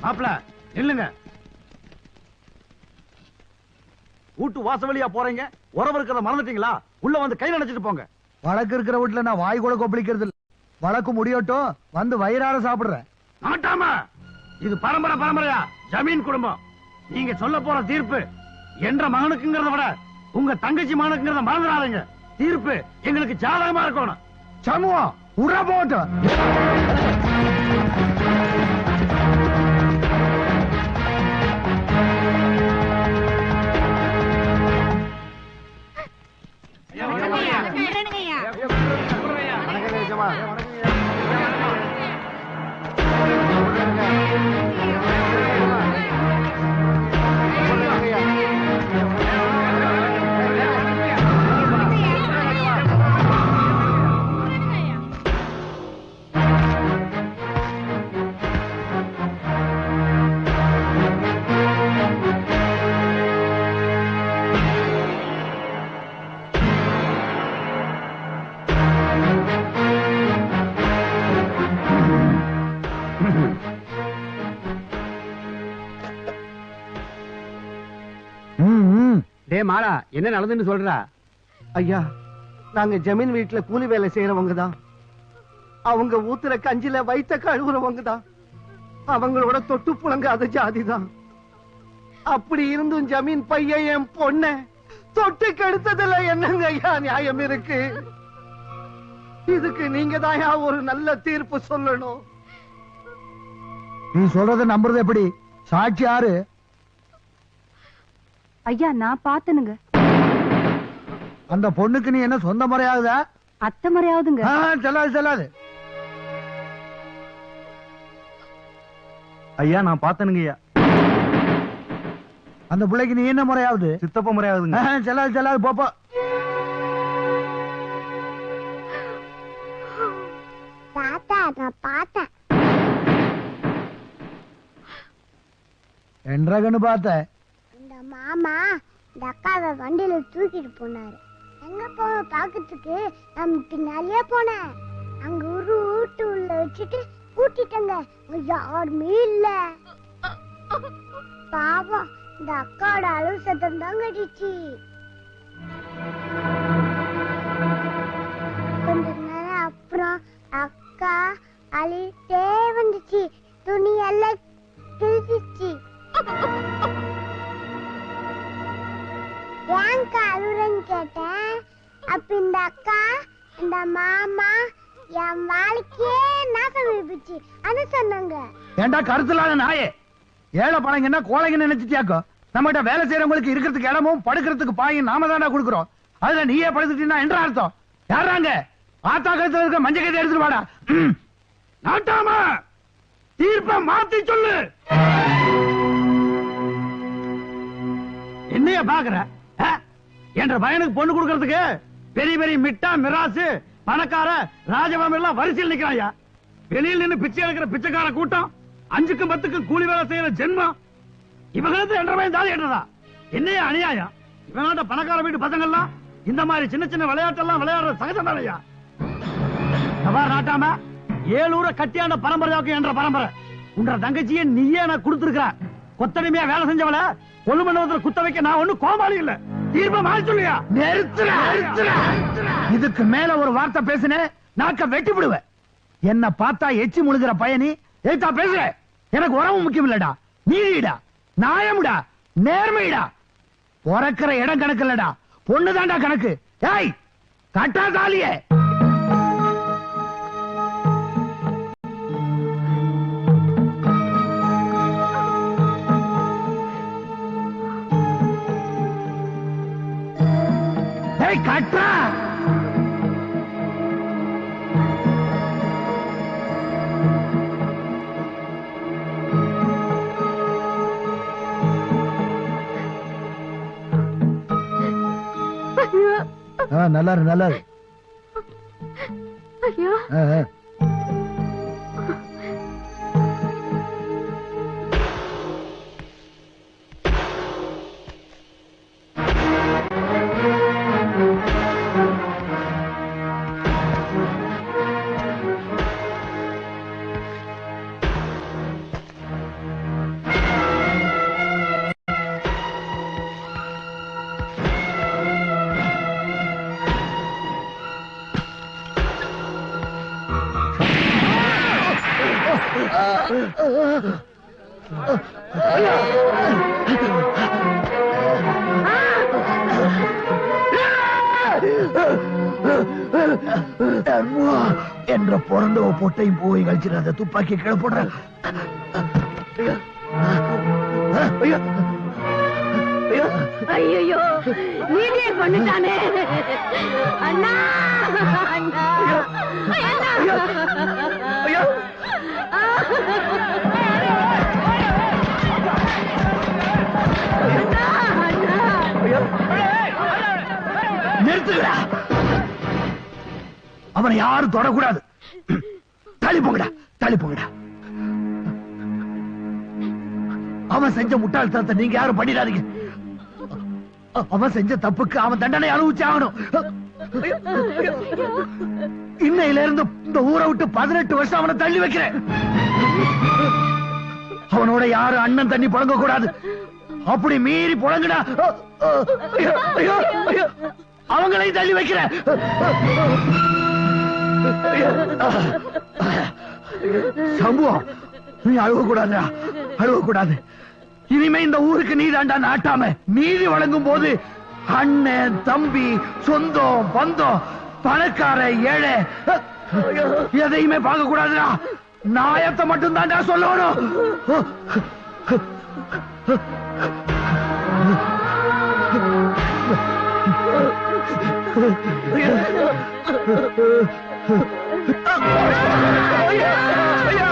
மாப்பிள இல்லங்க, வீட்டு வாசவழியா போறீங்க, உறவு இருக்கிறத மறந்துட்டீங்களா? உள்ள வந்து கை நினைச்சிட்டு போங்க. வழக்கு இருக்கிற வீட்டுல நான் வாய் கூட கொப்பளிக்கிறது இல்ல. வழக்கு முடியட்டும், வந்து வயிறார சாப்பிடுறேன். நாட்டாம, இது பரம்பரை பரம்பரையா ஜமீன் குடும்பம். நீங்க சொல்ல போற தீர்ப்பு என்ற மகனுக்குங்கிறத விட உங்க தங்கச்சி மகனுக்குங்கிறத மறந்துடாதீங்க. தீர்ப்பு எங்களுக்கு ஜாதகமா இருக்கணும். சமூகம் உற போட்டு மாலா, என்ன நடந்துன்னு சொல்றா? ஐயா, நாங்க ஜமீன் வீட்டுல கூலி வேலை செய்யறவங்க தான். அவங்க ஊத்துற கஞ்சில வைத்த கழுவுறவங்க தான். அவங்களோட தொட்டு புழங்காத ஜாதி தான். அப்படி இருந்தும் ஜமீன் பையன் என் பொண்ண தொட்டு கெடுத்ததுல என்னங்க ஐயா நியாயம் இருக்கு? இதுக்கு நீங்க தான் ஒரு நல்ல தீர்ப்பு சொல்லணும். நீ சொல்றத நம்புறது எப்படி? சாட்சி யாரு? ஐயா, நான் பாத்தனுங்க. அந்த பொண்ணுக்கு நீ என்ன சொந்த முறையாகுதா? அத்தை முறையாவதுங்க. செல்லாது செல்லாது. ஐயா, நான் பார்த்தனுங்க ஐயா. அந்த பிள்ளைக்கு நீ என்ன முறையாவது? சித்தப்ப முறையாவதுங்க. செல்லாது செல்லாது, போப்போ. தாத்தா, நான் பார்த்தேன். என்ற கண்ணு பார்த்த? இந்த மாமா இந்த அக்காவை வண்டியில தூக்கிட்டு போனாரு. எங்க போன பாக்கிறதுக்கு நம்ம பின்னாலேயே போனேன். அங்க ஒரு வீட்டு உள்ள வச்சுட்டு கூட்டிட்டங்க. யாருமே இல்ல. பாவம், இந்த அக்காவோட அழுவு சத்தம் தான் கடிச்சு. கொஞ்ச நேரம் அப்புறம் அக்கா அழுட்டே வந்துச்சு. துணி எல்லாம் கிழிச்சிச்சு. ஏன்க்கா அழுறன்னு கேட்டேன். அப்ப இந்த அக்கா இந்த மாமா என் வாழ்க்கையே நாசம் வைப்பிச்சு அது சொன்னாங்க. ஏண்டா கருத்துலாத நாயே, ஏழை பழங்கன்னா கோழைங்க நினைச்சிட்டியாக்கோ? நம்மகிட்ட வேலை செய்யறவங்களுக்கு இருக்கிறதுக்கு இடமும் படுக்கிறதுக்கு பாயும் நாம தாண்டா கொடுக்குறோம். அதுல நீயே படுத்துட்டீங்கன்னா என்ற அர்த்தம்? யாராங்க? ஆத்தா கருத்துல இருக்க மஞ்ச கதை எடுத்துட்டு வாடா. நாட்டாம, தீர்ப்பை மாத்தி சொல்லு. என்னைய பாக்குற? என்ற பையனுக்கு பொண்ணு கொடுக்கறதுக்கு பெரிய பெரிய மிட்டா மிராசு பணக்கார ராஜபாம எல்லாம் வரிசையில் நிக்கிறாயா. வெளியில் நின்று பிச்சை எடுக்கிற பிச்சைக்கார கூட்டம், 5க்கும் 10க்கும் கூலி வேலை செய்யற ஜென்மம், இவங்களுக்கு 2.5 வயது தாலி ஏற்றதா? என்னைய அநியாயம். இவனாட்ட பணக்கார வீட்டு பசங்க எல்லாம் இந்த மாதிரி சின்ன சின்ன விளையாட்டெல்லாம் விளையாடுற சகஜம் தானையா? நாட்டாம, 7 ஊரை கட்டியான பரம்பரையாக்கும் என்ற பரம்பரை உன்ற தங்கச்சியை நீயே நான் கொடுத்திருக்கிற. கொத்தடிமையா வேலை செஞ்சவள கொள்ளு மண்டபத்துல குத்த வைக்க நான் ஒண்ணு கோமாளி இல்ல. தீர்ப்பை மாறி சொல்லியா? இதுக்கு மேல ஒரு வார்த்தை பேசுன நாக்க வெட்டி விடுவேன். என்ன பார்த்தா எச்சி முழுகிற பயணி ஏத்தா பேசுற? எனக்கு உறவு முக்கியம் இல்லடா, நீதிடா, நியாயம்டா, நேர்மைடா. பிறக்கிற இடம் கணக்கு இல்லடா, பொண்ணுதான்டா கணக்கு. ஏய், கட்டா தாலியே. கட்டா நல்லாரு நல்லாரு. ஐயா, என்ற பிறந்தவ பொட்டையும் போய் கழிச்சிட அந்த துப்பாக்கி கீழே போடுற. ஐயோ நீதியை கொண்டுட்டானே அண்ணா அண்ணா நிறுத்துகிறா. அவனை யாரும் தொடக்கூடாது. தள்ளி போங்கடா, தள்ளி போங்கடா. அவன் செஞ்ச முட்டாள்தனத்தை நீங்க யாரும் பண்ணிடாதீங்க. அவன் செஞ்ச தப்புக்கு அவன் தண்டனை அனுபவிச்சு ஆகணும். இன்னையில இருந்து இந்த ஊரை விட்டு 18 வருஷம் அவனை தள்ளி வைக்கிறேன். அவனோட யாரும் அண்ணன் தண்ணி புழங்க கூடாது. அப்படி மீறி புழங்குடா அவங்களையும் தள்ளி வைக்கிறேன். சம்பவம் நீ அழுவக்கூடாது, அழுவக்கூடாது. இனிமே இந்த ஊருக்கு நீ தாண்டா நாட்டாம. நீதி வழங்கும் போது அண்ணன் தம்பி சொந்தம் பந்தம் பணக்கார ஏழை எதையுமே பார்க்க கூடாதுடா. நாயத்தை மட்டும் தாண்டா சொல்லணும். ஐயா